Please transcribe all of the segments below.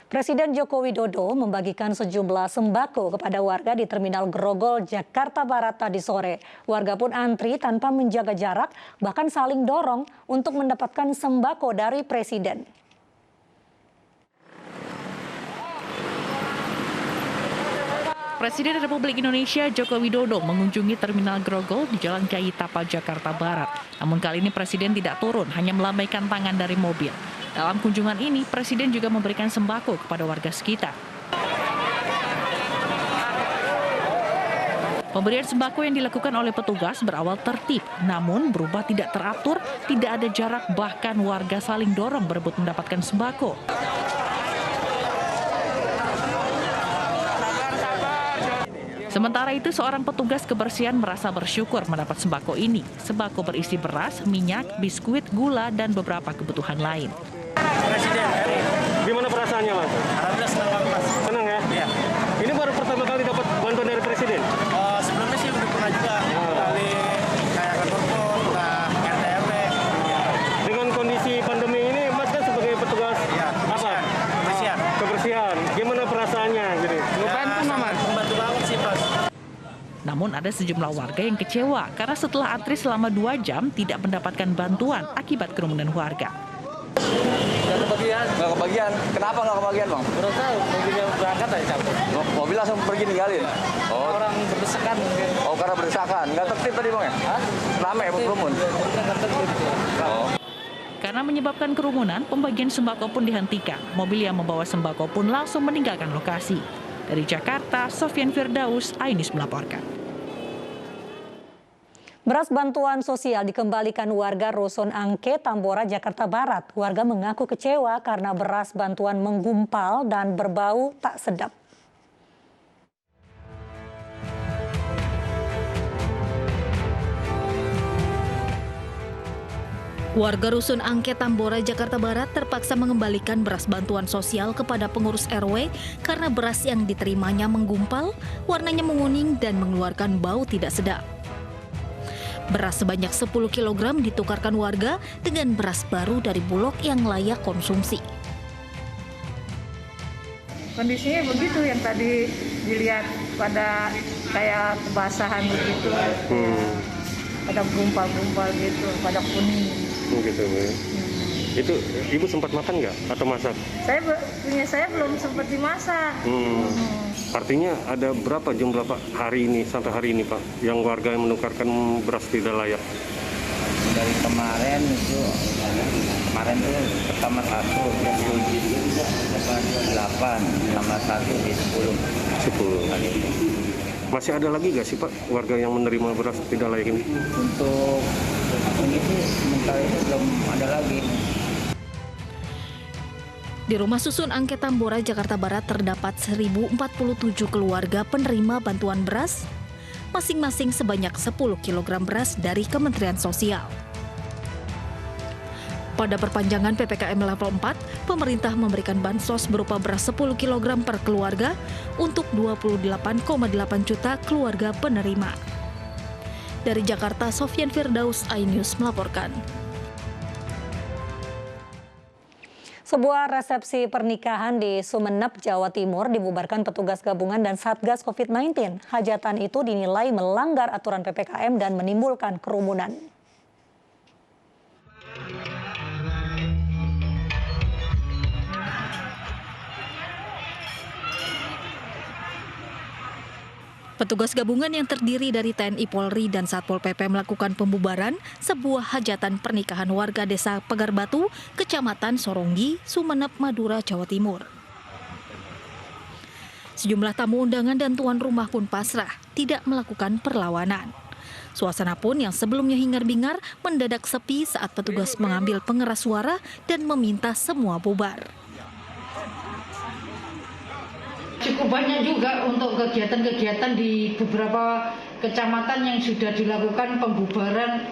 Presiden Joko Widodo membagikan sejumlah sembako kepada warga di Terminal Grogol, Jakarta Barat tadi sore. Warga pun antri tanpa menjaga jarak, bahkan saling dorong untuk mendapatkan sembako dari Presiden. Presiden Republik Indonesia Joko Widodo mengunjungi Terminal Grogol di Jalan Kiai Tapa, Jakarta Barat. Namun kali ini Presiden tidak turun, hanya melambaikan tangan dari mobil. Dalam kunjungan ini, Presiden juga memberikan sembako kepada warga sekitar. Pemberian sembako yang dilakukan oleh petugas berawal tertib, namun berubah tidak teratur, tidak ada jarak, bahkan warga saling dorong berebut mendapatkan sembako. Sementara itu, seorang petugas kebersihan merasa bersyukur mendapat sembako ini. Sembako berisi beras, minyak, biskuit, gula, dan beberapa kebutuhan lain. Presiden, gimana perasaannya, Mas? alhamdulillah senang banget, Mas. Senang ya? Iya. Ini baru pertama kali dapat bantuan dari Presiden? Sebelumnya sih udah pernah juga, kali kayak kantor pos, RT RW. Dengan kondisi pandemi ini, Mas kan sebagai petugas kebersihan. Gimana perasaannya? Jadi, membantu banget sih, Mas. Namun ada sejumlah warga yang kecewa karena setelah antri selama 2 jam tidak mendapatkan bantuan akibat kerumunan warga. Nggak kebagian. Kenapa nggak kebagian, Bang? Udah tahu, mobilnya berangkat aja cabut. Mobil langsung pergi ninggalin? Oh, Orang berdesakan mungkin. oh karena berdesakan. Nggak tertib tadi, Bang ya? Rame, berkerumun. Oh. Karena menyebabkan kerumunan, pembagian sembako pun dihentikan. Mobil yang membawa sembako pun langsung meninggalkan lokasi. Dari Jakarta, Sofyan Firdaus, iNews melaporkan. Beras bantuan sosial dikembalikan warga Rusun Angke, Tambora, Jakarta Barat. Warga mengaku kecewa karena beras bantuan menggumpal dan berbau tak sedap. Warga Rusun Angke, Tambora, Jakarta Barat terpaksa mengembalikan beras bantuan sosial kepada pengurus RW karena beras yang diterimanya menggumpal, warnanya menguning dan mengeluarkan bau tidak sedap. Beras sebanyak 10 kg ditukarkan warga dengan beras baru dari Bulog yang layak konsumsi. Kondisinya begitu yang tadi dilihat pada kayak kebasahan begitu, pada gumpal-gumpal gitu, pada kuning. gitu, Bu. Itu Ibu sempat makan nggak atau masak? Saya belum sempat dimasak. Artinya ada berapa jumlah Pak hari ini sampai hari ini Pak yang warga yang menukarkan beras tidak layak? Dari kemarin itu pertama 1 8 tambah 1 di 10 kali itu. Masih ada lagi nggak sih Pak warga yang menerima beras tidak layak ini? Untuk ini sih sementara ini belum ada lagi. Di Rumah Susun Angke Tambora, Jakarta Barat terdapat 1047 keluarga penerima bantuan beras, masing-masing sebanyak 10 kg beras dari Kementerian Sosial. Pada perpanjangan PPKM level 4, pemerintah memberikan bansos berupa beras 10 kg per keluarga untuk 28,8 juta keluarga penerima. Dari Jakarta, Sofyan Firdaus, iNews melaporkan. Sebuah resepsi pernikahan di Sumeneb, Jawa Timur dibubarkan petugas gabungan dan Satgas COVID-19. Hajatan itu dinilai melanggar aturan PPKM dan menimbulkan kerumunan. Petugas gabungan yang terdiri dari TNI Polri dan Satpol PP melakukan pembubaran sebuah hajatan pernikahan warga desa Pagarbatu, Kecamatan Soronggi, Sumeneb, Madura, Jawa Timur. Sejumlah tamu undangan dan tuan rumah pun pasrah, tidak melakukan perlawanan. Suasana pun yang sebelumnya hingar-bingar mendadak sepi saat petugas mengambil pengeras suara dan meminta semua bubar. Cukup banyak juga untuk kegiatan-kegiatan di beberapa kecamatan yang sudah dilakukan pembubaran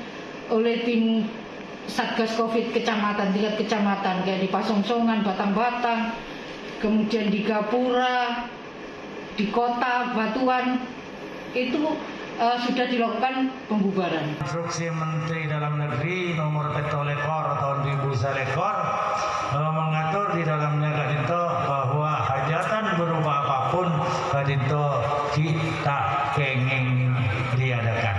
oleh tim Satgas Covid kecamatan, tingkat kecamatan, kayak di Pasongsongan, Batang-Batang, kemudian di Gapura, di Kota Batuan, itu sudah dilakukan pembubaran. Instruksi Menteri Dalam Negeri nomor 7 tahun 2001 mengatur di dalamnya kadinto bahwa hajatan berupa apapun kadinto kita kenging diadakan.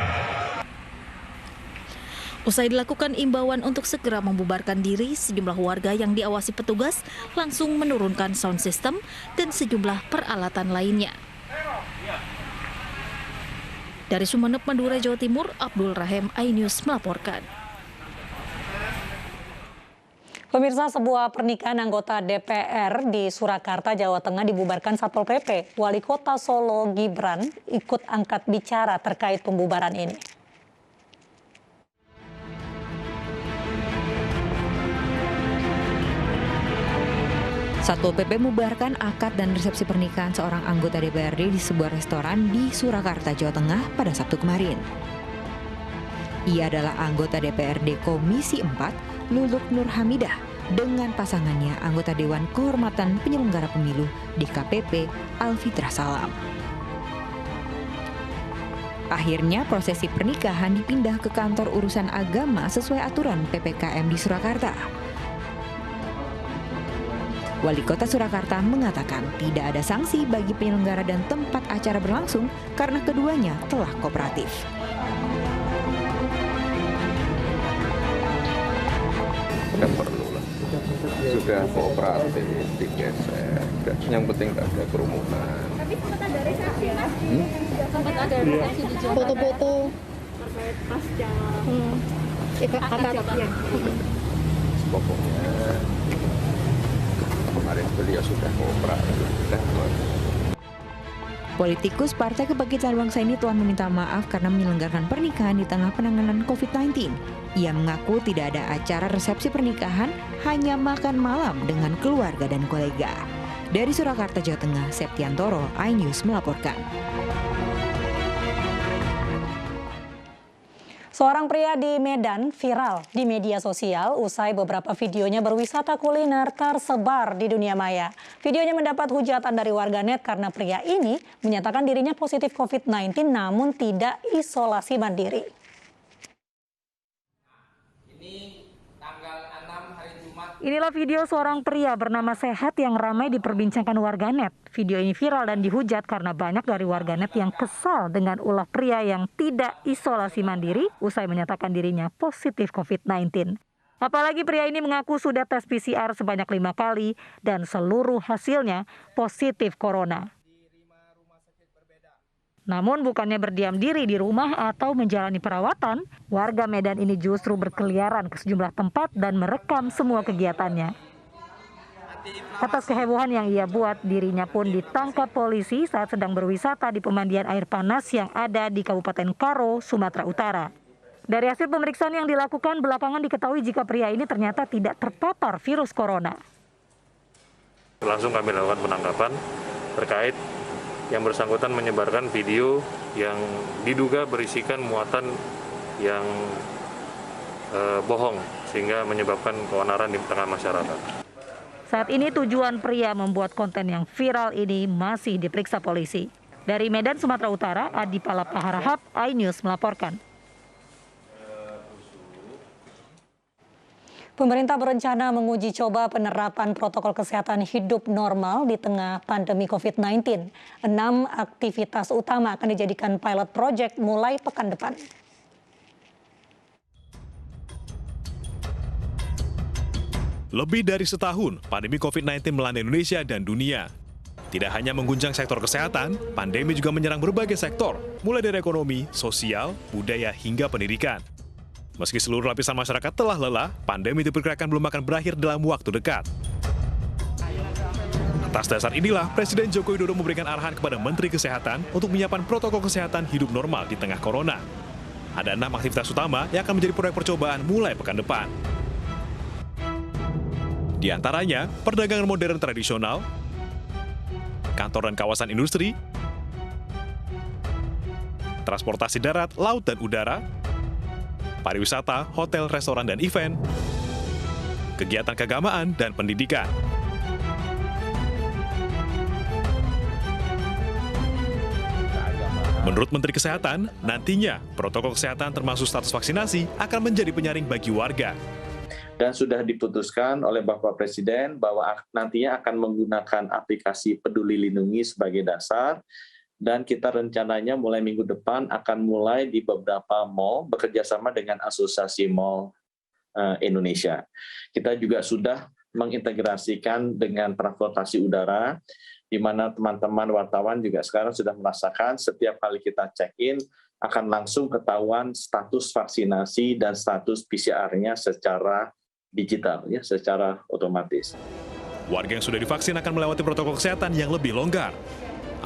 Usai dilakukan imbauan untuk segera membubarkan diri, sejumlah warga yang diawasi petugas langsung menurunkan sound system dan sejumlah peralatan lainnya. Dari Sumeneb, Madura, Jawa Timur, Abdul Rahim, iNews melaporkan. Pemirsa, sebuah pernikahan anggota DPR di Surakarta, Jawa Tengah dibubarkan Satpol PP. Wali Kota Solo Gibran ikut angkat bicara terkait pembubaran ini. Satpol PP membubarkan akad dan resepsi pernikahan seorang anggota DPRD di sebuah restoran di Surakarta, Jawa Tengah pada Sabtu kemarin. Ia adalah anggota DPRD Komisi 4, Luluk Nur Hamidah, dengan pasangannya anggota Dewan Kehormatan Penyelenggara Pemilu DKPP Alfitra Salam. Akhirnya prosesi pernikahan dipindah ke kantor urusan agama sesuai aturan PPKM di Surakarta. Wali Kota Surakarta mengatakan tidak ada sanksi bagi penyelenggara dan tempat acara berlangsung karena keduanya telah kooperatif. Tidak perlu lah. Sudah kooperatif, digeser. Yang penting tidak ada kerumunan. Tapi sempat ada resepsi, Mas? Sempat ada resepsi di Jawa. Foto-foto terkait pasca akad. Pokoknya kemarin beliau sudah kooperatif. Politikus Partai Kebangkitan Bangsa ini telah meminta maaf karena menyelenggarakan pernikahan di tengah penanganan COVID-19. Ia mengaku tidak ada acara resepsi pernikahan, hanya makan malam dengan keluarga dan kolega. Dari Surakarta, Jawa Tengah, Septiantoro, iNews melaporkan. Seorang pria di Medan viral di media sosial usai beberapa videonya berwisata kuliner tersebar di dunia maya. Videonya mendapat hujatan dari warganet karena pria ini menyatakan dirinya positif COVID-19 namun tidak isolasi mandiri. Inilah video seorang pria bernama Sehat yang ramai diperbincangkan warganet. Video ini viral dan dihujat karena banyak dari warganet yang kesal dengan ulah pria yang tidak isolasi mandiri usai menyatakan dirinya positif COVID-19. Apalagi pria ini mengaku sudah tes PCR sebanyak 5 kali dan seluruh hasilnya positif corona. Namun bukannya berdiam diri di rumah atau menjalani perawatan, warga Medan ini justru berkeliaran ke sejumlah tempat dan merekam semua kegiatannya. Atas kehebohan yang ia buat, dirinya pun ditangkap polisi saat sedang berwisata di pemandian air panas yang ada di Kabupaten Karo, Sumatera Utara. Dari hasil pemeriksaan yang dilakukan, belakangan diketahui jika pria ini ternyata tidak terpapar virus corona. Langsung kami lakukan penangkapan terkait yang bersangkutan menyebarkan video yang diduga berisikan muatan yang bohong sehingga menyebabkan keonaran di tengah masyarakat. Saat ini tujuan pria membuat konten yang viral ini masih diperiksa polisi. Dari Medan, Sumatera Utara, Adi Palapa Harahap, iNews melaporkan. Pemerintah berencana menguji coba penerapan protokol kesehatan hidup normal di tengah pandemi COVID-19. 6 aktivitas utama akan dijadikan pilot project mulai pekan depan. Lebih dari setahun, pandemi COVID-19 melanda Indonesia dan dunia. Tidak hanya mengguncang sektor kesehatan, pandemi juga menyerang berbagai sektor, mulai dari ekonomi, sosial, budaya, hingga pendidikan. Meski seluruh lapisan masyarakat telah lelah, pandemi diperkirakan belum akan berakhir dalam waktu dekat. Atas dasar inilah, Presiden Joko Widodo memberikan arahan kepada Menteri Kesehatan untuk menyiapkan protokol kesehatan hidup normal di tengah corona. Ada 6 aktivitas utama yang akan menjadi proyek percobaan mulai pekan depan. Di antaranya, perdagangan modern tradisional, kantor dan kawasan industri, transportasi darat, laut, dan udara, pariwisata, hotel, restoran, dan event, kegiatan keagamaan, dan pendidikan. Menurut Menteri Kesehatan, nantinya protokol kesehatan termasuk status vaksinasi akan menjadi penyaring bagi warga. Dan sudah diputuskan oleh Bapak Presiden bahwa nantinya akan menggunakan aplikasi Peduli Lindungi sebagai dasar, dan kita rencananya mulai minggu depan akan mulai di beberapa mal bekerjasama dengan Asosiasi Mal Indonesia. Kita juga sudah mengintegrasikan dengan transportasi udara, di mana teman-teman wartawan juga sekarang sudah merasakan setiap kali kita check-in akan langsung ketahuan status vaksinasi dan status PCR-nya secara digital, ya, secara otomatis. Warga yang sudah divaksin akan melewati protokol kesehatan yang lebih longgar.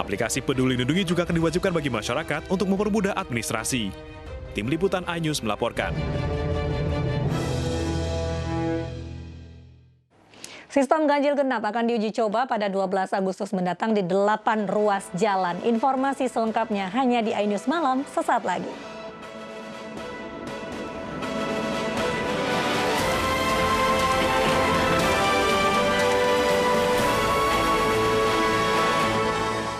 Aplikasi Peduli Lindungi juga akan diwajibkan bagi masyarakat untuk mempermudah administrasi. Tim Liputan iNews melaporkan. Sistem ganjil genap akan diuji coba pada 12 Agustus mendatang di 8 ruas jalan. Informasi selengkapnya hanya di iNews Malam sesaat lagi.